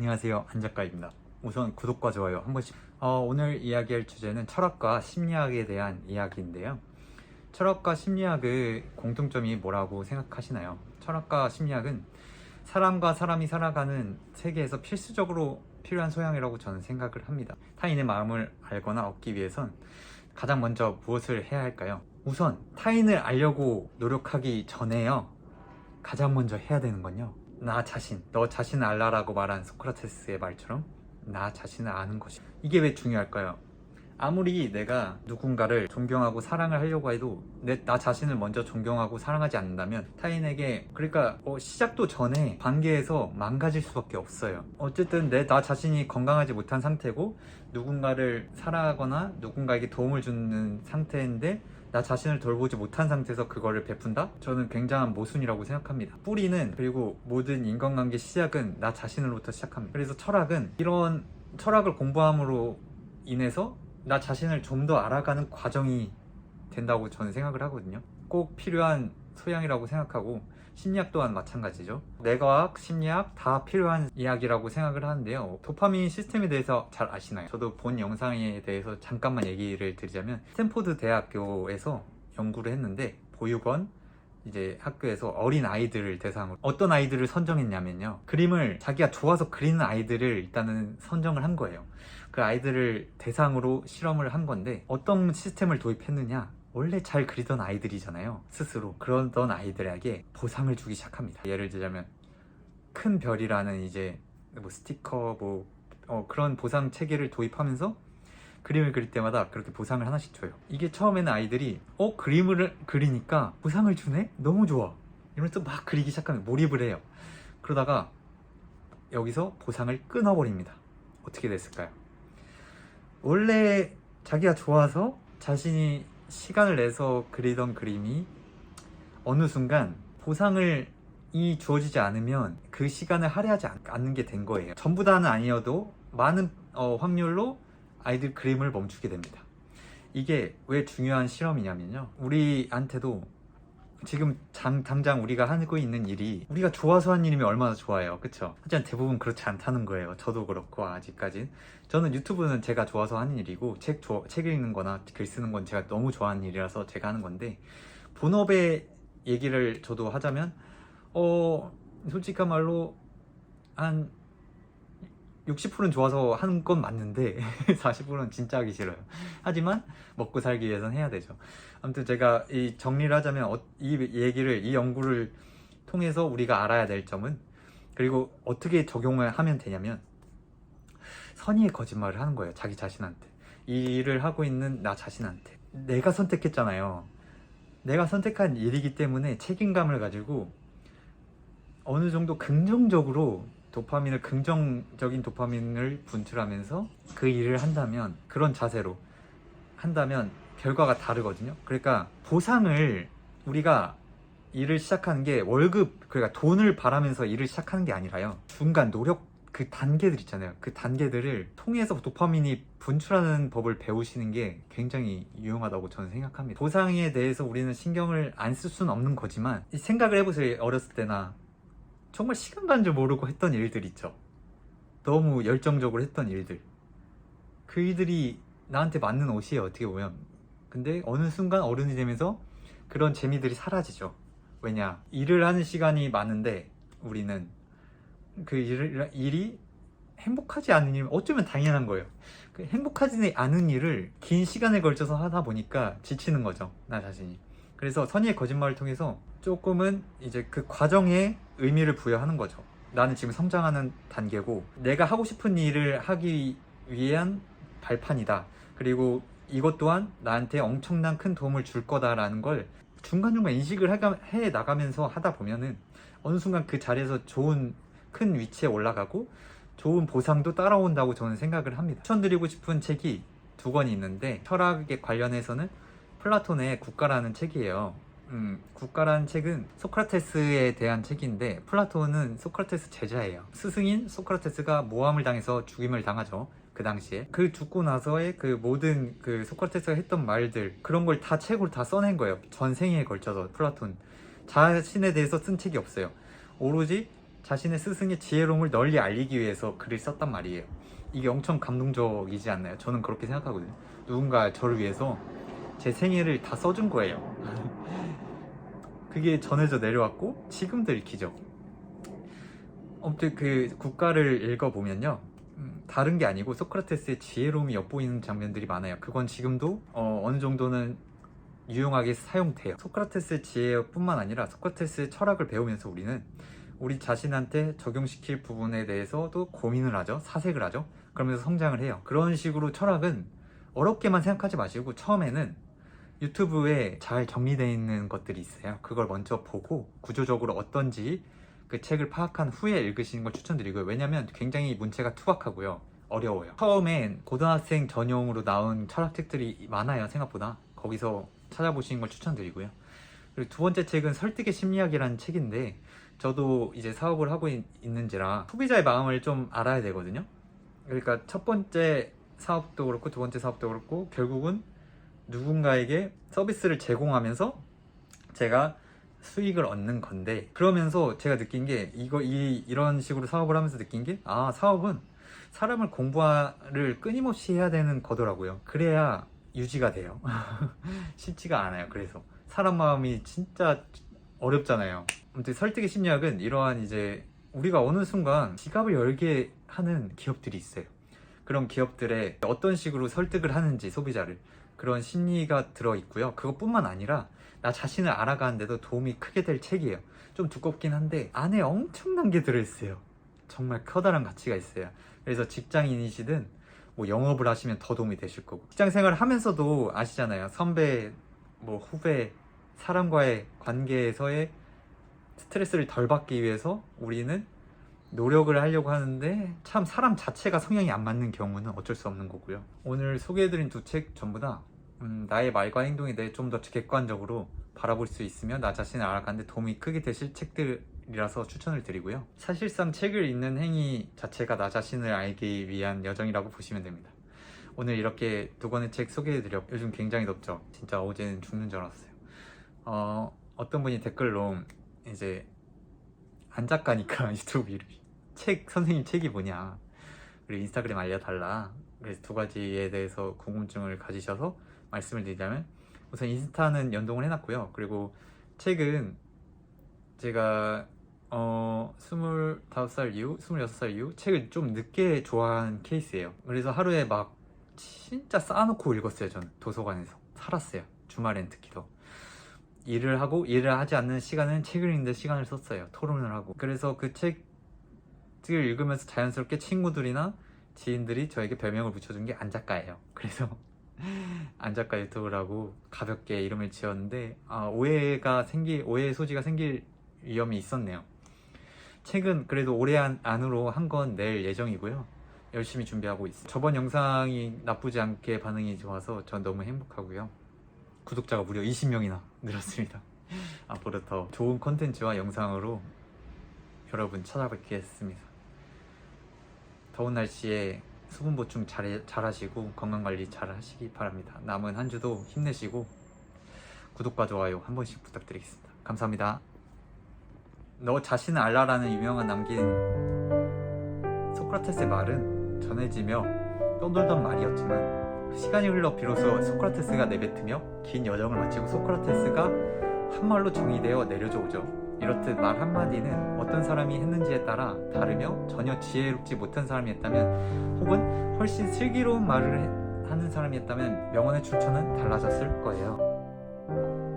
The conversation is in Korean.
안녕하세요, 한 작가입니다. 우선 구독과 좋아요 한 번씩. 오늘 이야기할 주제는 철학과 심리학에 대한 이야기인데요. 철학과 심리학의 공통점이 뭐라고 생각하시나요? 철학과 심리학은 사람과 사람이 살아가는 세계에서 필수적으로 필요한 소양이라고 저는 생각을 합니다. 타인의 마음을 알거나 얻기 위해선 가장 먼저 무엇을 해야 할까요? 우선 타인을 알려고 노력하기 전에요, 가장 먼저 해야 되는 건요, 나 자신, 너 자신을 알라라고 말한 소크라테스의 말처럼 나 자신을 아는 것이, 이게 왜 중요할까요? 아무리 내가 누군가를 존경하고 사랑을 하려고 해도 나 자신을 먼저 존경하고 사랑하지 않는다면 타인에게, 그러니까 시작도 전에 관계에서 망가질 수밖에 없어요. 어쨌든 나 자신이 건강하지 못한 상태고 누군가를 사랑하거나 누군가에게 도움을 주는 상태인데 나 자신을 돌보지 못한 상태에서 그거를 베푼다? 저는 굉장한 모순이라고 생각합니다. 뿌리는, 그리고 모든 인간관계 시작은 나 자신으로부터 시작합니다. 그래서 철학은 이런 철학을 공부함으로 인해서 나 자신을 좀 더 알아가는 과정이 된다고 저는 생각을 하거든요. 꼭 필요한 소양이라고 생각하고, 심리학 또한 마찬가지죠. 뇌과학, 심리학 다 필요한 이야기라고 생각을 하는데요. 도파민 시스템에 대해서 잘 아시나요? 저도 본 영상에 대해서 잠깐만 얘기를 드리자면, 스탠포드 대학교에서 연구를 했는데 보육원 이제 학교에서 어린 아이들을 대상으로 어떤 아이들을 선정했냐면요, 그림을 자기가 좋아서 그리는 아이들을 일단은 선정을 한 거예요. 그 아이들을 대상으로 실험을 한 건데 어떤 시스템을 도입했느냐, 원래 잘 그리던 아이들이잖아요. 스스로 그러던 아이들에게 보상을 주기 시작합니다. 예를 들자면 큰 별이라는 이제 스티커 그런 보상 체계를 도입하면서 그림을 그릴 때마다 그렇게 보상을 하나씩 줘요. 이게 처음에는 아이들이 그림을 그리니까 보상을 주네? 너무 좋아, 이러면서 막 그리기 시작하면 몰입을 해요. 그러다가 여기서 보상을 끊어버립니다. 어떻게 됐을까요? 원래 자기가 좋아서 자신이 시간을 내서 그리던 그림이 어느 순간 보상을 주어지지 않으면 그 시간을 할애하지 않는 게 된 거예요. 전부 다는 아니어도 많은 확률로 아이들 그림을 멈추게 됩니다. 이게 왜 중요한 실험이냐면요, 우리한테도 지금 당장 우리가 하고 있는 일이 우리가 좋아서 한 일이면 얼마나 좋아요, 그쵸? 하지만 대부분 그렇지 않다는 거예요. 저도 그렇고 아직까진. 저는 유튜브는 제가 좋아서 하는 일이고 책 읽는 거나 글 쓰는 건 제가 너무 좋아하는 일이라서 제가 하는 건데, 본업의 얘기를 저도 하자면 솔직한 말로 한 60%는 좋아서 하는 건 맞는데 40%는 진짜 하기 싫어요. 하지만 먹고 살기 위해서는 해야 되죠. 아무튼 제가 이 정리를 하자면 이 연구를 통해서 우리가 알아야 될 점은, 그리고 어떻게 적용을 하면 되냐면, 선의의 거짓말을 하는 거예요. 자기 자신한테, 이 일을 하고 있는 나 자신한테. 내가 선택했잖아요. 내가 선택한 일이기 때문에 책임감을 가지고 어느 정도 긍정적으로 긍정적인 도파민을 분출하면서 그 일을 한다면, 그런 자세로 한다면 결과가 다르거든요. 그러니까 보상을, 우리가 일을 시작하는 게 그러니까 돈을 바라면서 일을 시작하는 게 아니라요, 중간 노력, 그 단계들 있잖아요. 그 단계들을 통해서 도파민이 분출하는 법을 배우시는 게 굉장히 유용하다고 저는 생각합니다. 보상에 대해서 우리는 신경을 안 쓸 수는 없는 거지만, 생각을 해보세요. 어렸을 때나 정말 시간 가는 줄 모르고 했던 일들 있죠. 너무 열정적으로 했던 일들. 그 일들이 나한테 맞는 옷이에요, 어떻게 보면. 근데 어느 순간 어른이 되면서 그런 재미들이 사라지죠. 왜냐? 일을 하는 시간이 많은데 우리는 그 일이 행복하지 않은 일, 어쩌면 당연한 거예요. 그 행복하지 않은 일을 긴 시간에 걸쳐서 하다 보니까 지치는 거죠, 나 자신이. 그래서 선의의 거짓말을 통해서 조금은 이제 그 과정에 의미를 부여하는 거죠. 나는 지금 성장하는 단계고 내가 하고 싶은 일을 하기 위한 발판이다. 그리고 이것 또한 나한테 엄청난 큰 도움을 줄 거다라는 걸 중간중간 인식을 해 나가면서 하다 보면은 어느 순간 그 자리에서 좋은 큰 위치에 올라가고 좋은 보상도 따라온다고 저는 생각을 합니다. 추천드리고 싶은 책이 2권이 있는데, 철학에 관련해서는 플라톤의 국가라는 책이에요. 국가라는 책은 소크라테스에 대한 책인데, 플라톤은 소크라테스 제자예요. 스승인 소크라테스가 모함을 당해서 죽임을 당하죠. 그 당시에. 그 죽고 나서의 그 모든 그 소크라테스가 했던 말들, 그런 걸 다 책으로 다 써낸 거예요. 전생에 걸쳐서. 플라톤 자신에 대해서 쓴 책이 없어요. 오로지 자신의 스승의 지혜로움을 널리 알리기 위해서 글을 썼단 말이에요. 이게 엄청 감동적이지 않나요? 저는 그렇게 생각하거든요. 누군가 저를 위해서 제 생애를 다 써준 거예요. 그게 전해져 내려왔고 지금도 읽히죠. 아무튼 그 국가를 읽어보면요, 다른 게 아니고 소크라테스의 지혜로움이 엿보이는 장면들이 많아요. 그건 지금도 어느 정도는 유용하게 사용돼요. 소크라테스의 지혜뿐만 아니라 소크라테스의 철학을 배우면서 우리는 우리 자신한테 적용시킬 부분에 대해서도 고민을 하죠. 사색을 하죠. 그러면서 성장을 해요. 그런 식으로 철학은 어렵게만 생각하지 마시고 처음에는 유튜브에 잘 정리되어 있는 것들이 있어요. 그걸 먼저 보고 구조적으로 어떤지 그 책을 파악한 후에 읽으시는 걸 추천드리고요. 왜냐면 굉장히 문체가 투박하고요. 어려워요. 처음엔 고등학생 전용으로 나온 철학책들이 많아요. 생각보다. 거기서 찾아보시는 걸 추천드리고요. 그리고 두 번째 책은 설득의 심리학이라는 책인데, 저도 이제 사업을 하고 있는지라 소비자의 마음을 좀 알아야 되거든요. 그러니까 첫 번째 사업도 그렇고 두 번째 사업도 그렇고 결국은 누군가에게 서비스를 제공하면서 제가 수익을 얻는 건데, 그러면서 제가 느낀 게 이런 식으로 사업을 하면서 느낀 게, 사업은 사람을 공부를 끊임없이 해야 되는 거더라고요. 그래야 유지가 돼요. 쉽지가 않아요. 그래서 사람 마음이 진짜 어렵잖아요. 아무튼 설득의 심리학은 이러한 이제 우리가 어느 순간 지갑을 열게 하는 기업들이 있어요. 그런 기업들에 어떤 식으로 설득을 하는지 소비자를, 그런 심리가 들어있고요. 그것뿐만 아니라 나 자신을 알아가는데도 도움이 크게 될 책이에요. 좀 두껍긴 한데 안에 엄청난 게 들어있어요. 정말 커다란 가치가 있어요. 그래서 직장인이시든 뭐 영업을 하시면 더 도움이 되실 거고, 직장생활을 하면서도 아시잖아요. 선배, 뭐 후배, 사람과의 관계에서의 스트레스를 덜 받기 위해서 우리는 노력을 하려고 하는데 참 사람 자체가 성향이 안 맞는 경우는 어쩔 수 없는 거고요. 오늘 소개해드린 두 책 전부 다 나의 말과 행동에 대해 좀 더 객관적으로 바라볼 수 있으면 나 자신을 알아가는데 도움이 크게 되실 책들이라서 추천을 드리고요. 사실상 책을 읽는 행위 자체가 나 자신을 알기 위한 여정이라고 보시면 됩니다. 오늘 이렇게 두 권의 책 소개해드렸고, 요즘 굉장히 덥죠. 진짜 어제는 죽는 줄 알았어요. 어떤 분이 댓글로 이제 안 작가니까 유튜브 이름이 선생님 책이 뭐냐, 그리고 인스타그램 알려달라, 그래서 두 가지에 대해서 궁금증을 가지셔서 말씀을 드리자면, 우선 인스타는 연동을 해놨고요. 그리고 책은 제가 25살 이후, 26살 이후 책을 좀 늦게 좋아하는 케이스예요. 그래서 하루에 막 진짜 쌓아놓고 읽었어요. 저는 도서관에서 살았어요. 주말엔 특히 더 일을 하지 않는 시간은 책을 읽는데 시간을 썼어요. 토론을 하고. 그래서 그 책을 읽으면서 자연스럽게 친구들이나 지인들이 저에게 별명을 붙여준 게 안작가예요. 그래서 안작가 유튜브라고 가볍게 이름을 지었는데 오해의 소지가 생길 위험이 있었네요. 책은 그래도 올해 안으로 한 권 낼 예정이고요. 열심히 준비하고 있어요. 저번 영상이 나쁘지 않게 반응이 좋아서 전 너무 행복하고요. 구독자가 무려 20명이나 늘었습니다. 앞으로 더 좋은 컨텐츠와 영상으로 여러분 찾아뵙겠습니다. 더운 날씨에 수분 보충 잘 하시고 건강관리 잘 하시기 바랍니다. 남은 한 주도 힘내시고 구독과 좋아요 한 번씩 부탁드리겠습니다. 감사합니다. 너 자신을 알라라는 유명한 남긴 소크라테스의 말은 전해지며 떠돌던 말이었지만, 시간이 흘러 비로소 소크라테스가 내뱉으며 긴 여정을 마치고 소크라테스가 한 말로 정의되어 내려져 오죠. 이렇듯 말 한마디는 어떤 사람이 했는지에 따라 다르며 전혀 지혜롭지 못한 사람이 했다면, 혹은 훨씬 슬기로운 말을 하는 사람이 했다면 명언의 출처는 달라졌을 거예요.